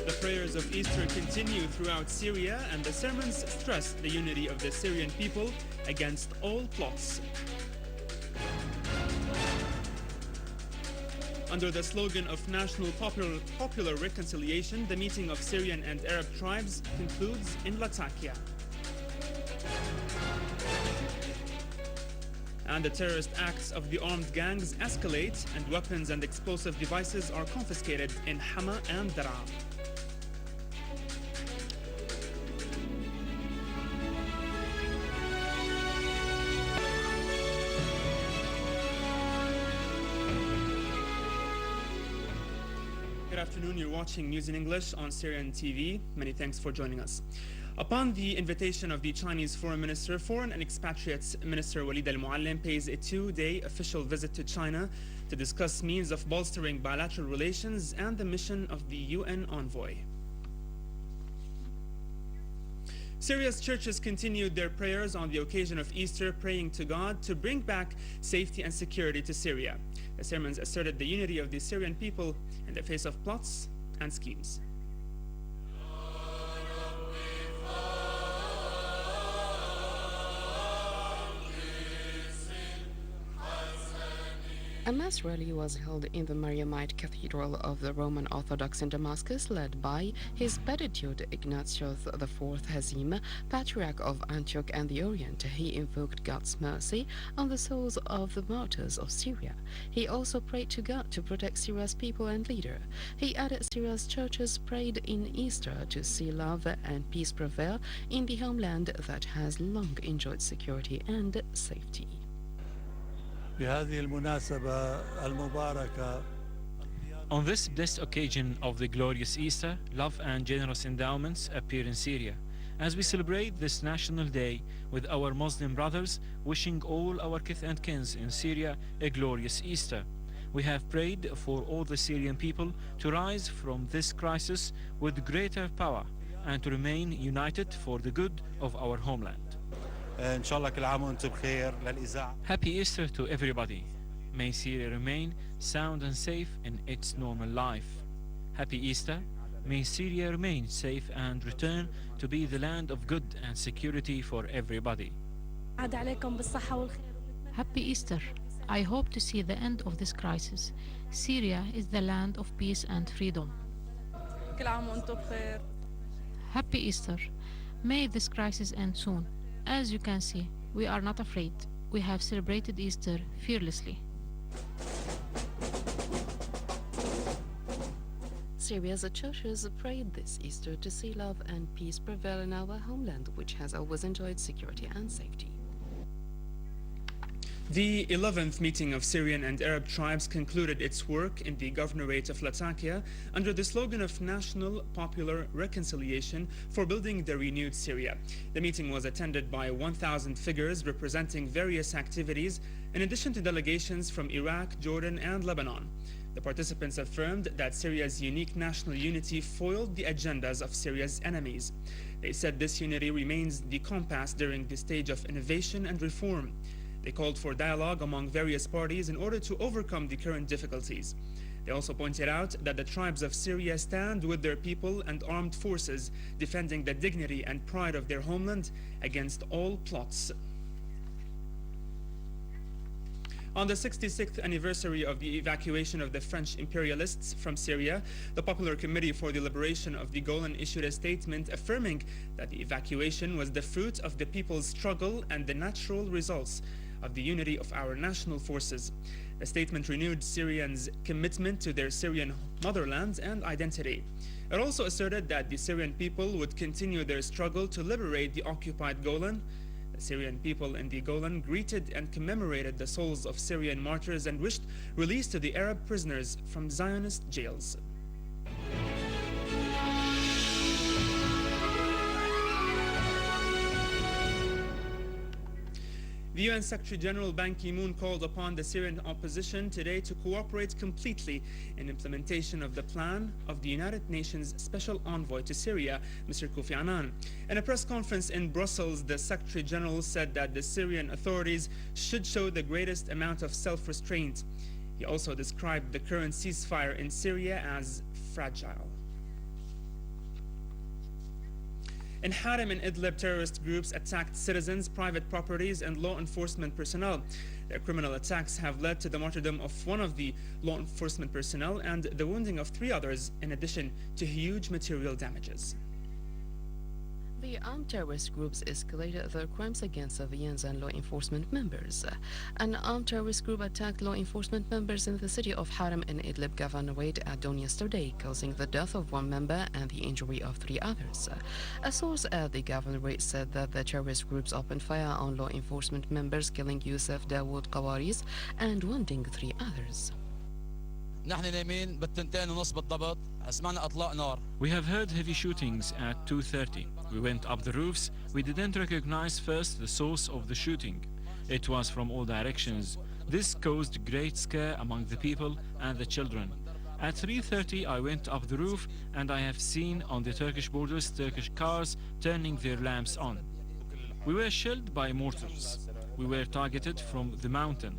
The prayers of Easter continue throughout Syria, and the sermons stress the unity of the Syrian people against all plots. Under the slogan of National Popular Reconciliation, the meeting of Syrian and Arab tribes concludes in Latakia. And the terrorist acts of the armed gangs escalate, and weapons and explosive devices are confiscated in Hama and Daraa. Good afternoon, you're watching News in English on Syrian TV. Many thanks for joining us. Upon the invitation of the Chinese Foreign Minister, Foreign and Expatriates Minister Walid al-Muallim pays a two-day official visit to China to discuss means of bolstering bilateral relations and the mission of the UN envoy. Syria's churches continued their prayers on the occasion of Easter, praying to God to bring back safety and security to Syria. The sermons asserted the unity of the Syrian people in the face of plots and schemes. A mass rally was held in the Mariamite Cathedral of the Roman Orthodox in Damascus, led by His Beatitude Ignatius IV Hazim, Patriarch of Antioch and the Orient. He invoked God's mercy on the souls of the martyrs of Syria. He also prayed to God to protect Syria's people and leader. He added Syria's churches prayed in Easter to see love and peace prevail in the homeland that has long enjoyed security and safety. On this blessed occasion of the glorious Easter, love and generous endowments appear in Syria. As we celebrate this national day with our Muslim brothers, wishing all our kith and kins in Syria a glorious Easter. We have prayed for all the Syrian people to rise from this crisis with greater power and to remain united for the good of our homeland. Happy Easter to everybody. May Syria remain sound and safe in its normal life. Happy Easter. May Syria remain safe and return to be the land of good and security for everybody. Happy Easter. I hope to see the end of this crisis. Syria is the land of peace and freedom. Happy Easter. May this crisis end soon. As you can see, we are not afraid. We have celebrated Easter fearlessly. Syria's churches prayed this Easter to see love and peace prevail in our homeland, which has always enjoyed security and safety. The 11th meeting of Syrian and Arab tribes concluded its work in the governorate of Latakia under the slogan of National Popular Reconciliation for building the renewed Syria. The meeting was attended by 1,000 figures representing various activities, in addition to delegations from Iraq, Jordan, and Lebanon. The participants affirmed that Syria's unique national unity foiled the agendas of Syria's enemies. They said this unity remains the compass during the stage of innovation and reform. They called for dialogue among various parties in order to overcome the current difficulties. They also pointed out that the tribes of Syria stand with their people and armed forces, defending the dignity and pride of their homeland against all plots. On the 66th anniversary of the evacuation of the French imperialists from Syria, the Popular Committee for the Liberation of the Golan issued a statement affirming that the evacuation was the fruit of the people's struggle and the natural results of the unity of our national forces. The statement renewed Syrians' commitment to their Syrian motherland and identity. It also asserted that the Syrian people would continue their struggle to liberate the occupied Golan. The Syrian people in the Golan greeted and commemorated the souls of Syrian martyrs and wished release to the Arab prisoners from Zionist jails. The UN Secretary General Ban Ki-moon called upon the Syrian opposition today to cooperate completely in implementation of the plan of the United Nations Special Envoy to Syria, Mr. Kofi Annan. In a press conference in Brussels, the Secretary General said that the Syrian authorities should show the greatest amount of self-restraint. He also described the current ceasefire in Syria as fragile. In Haram and Idlib, terrorist groups attacked citizens, private properties, and law enforcement personnel. Their criminal attacks have led to the martyrdom of one of the law enforcement personnel and the wounding of 3 others, in addition to huge material damages. The armed terrorist groups escalated their crimes against civilians and law enforcement members. An armed terrorist group attacked law enforcement members in the city of Haram in Idlib Governorate at dawn yesterday, causing the death of 1 member and the injury of 3 others. A source at the governorate said that the terrorist groups opened fire on law enforcement members, killing Yusuf Dawood Qawaris and wounding 3 others. نحن نايمين بالتنتين ونص بالضبط سمعنا اطلاق نار. We have heard heavy shootings at 2:30. We went up the roofs. We didn't recognize first the source of the shooting. It was from all directions. This caused great scare among the people and the children. At 3:30 I went up the roof and I have seen on the Turkish borders Turkish cars turning their lamps on. We were shelled by mortars. We were targeted from the mountain.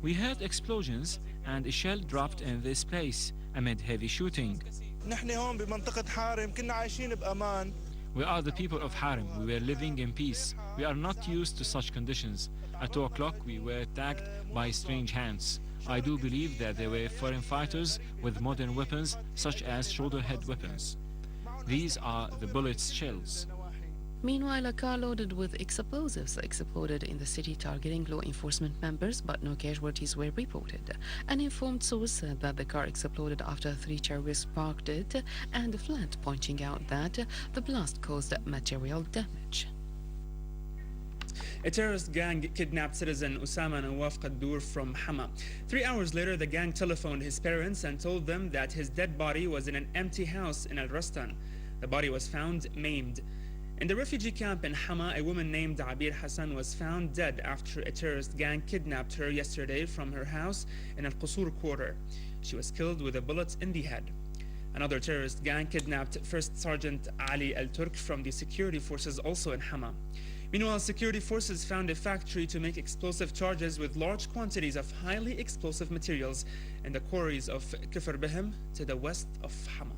We heard explosions and a shell dropped in this place amid heavy shooting. نحن هون بمنطقة حارم كنا عايشين بأمان. We are the people of Harim. We were living in peace. We are not used to such conditions. At 2 o'clock we were attacked by strange hands. I do believe that they were foreign fighters with modern weapons such as shoulder-head weapons. These are the bullets shells. Meanwhile, a car loaded with explosives exploded in the city, targeting law enforcement members, but no casualties were reported. An informed source said that the car exploded after 3 terrorists parked it and fled, pointing out that the blast caused material damage. A terrorist gang kidnapped citizen Osama Nawaf Qaddour from Hama. 3 hours later, the gang telephoned his parents and told them that his dead body was in an empty house in Al-Rastan. The body was found maimed. In the refugee camp in Hama, a woman named Abir Hassan was found dead after a terrorist gang kidnapped her yesterday from her house in Al-Qusur quarter. She was killed with a bullet in the head. Another terrorist gang kidnapped First Sergeant Ali Al-Turk from the security forces also in Hama. Meanwhile, security forces found a factory to make explosive charges with large quantities of highly explosive materials in the quarries of Kufr Bihem to the west of Hama.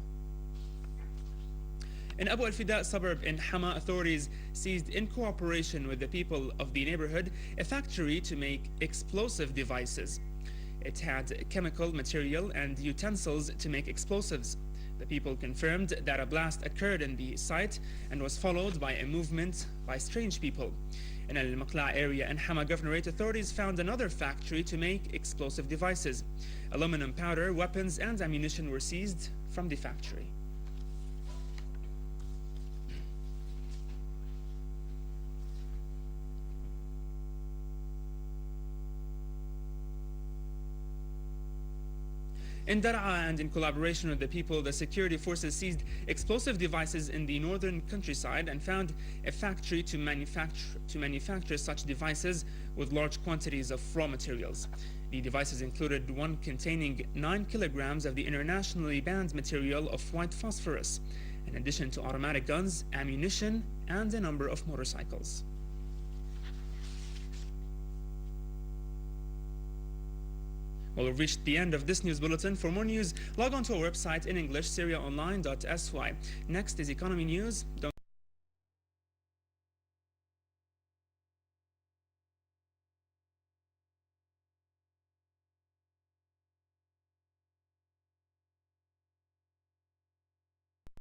In Abu al-Fida suburb in Hama, authorities seized in cooperation with the people of the neighborhood a factory to make explosive devices. It had chemical material and utensils to make explosives. The people confirmed that a blast occurred in the site and was followed by a movement by strange people. In Al-Maqla area in Hama Governorate, authorities found another factory to make explosive devices. Aluminum powder, weapons and ammunition were seized from the factory. In Dar'a and in collaboration with the people, the security forces seized explosive devices in the northern countryside and found a factory to manufacture such devices with large quantities of raw materials. The devices included one containing 9 kilograms of the internationally banned material of white phosphorus, in addition to automatic guns, ammunition, and a number of motorcycles. Well, we've reached the end of this news bulletin. For more news, log on to our website in English, syriaonline.sy. Next is economy news. Don't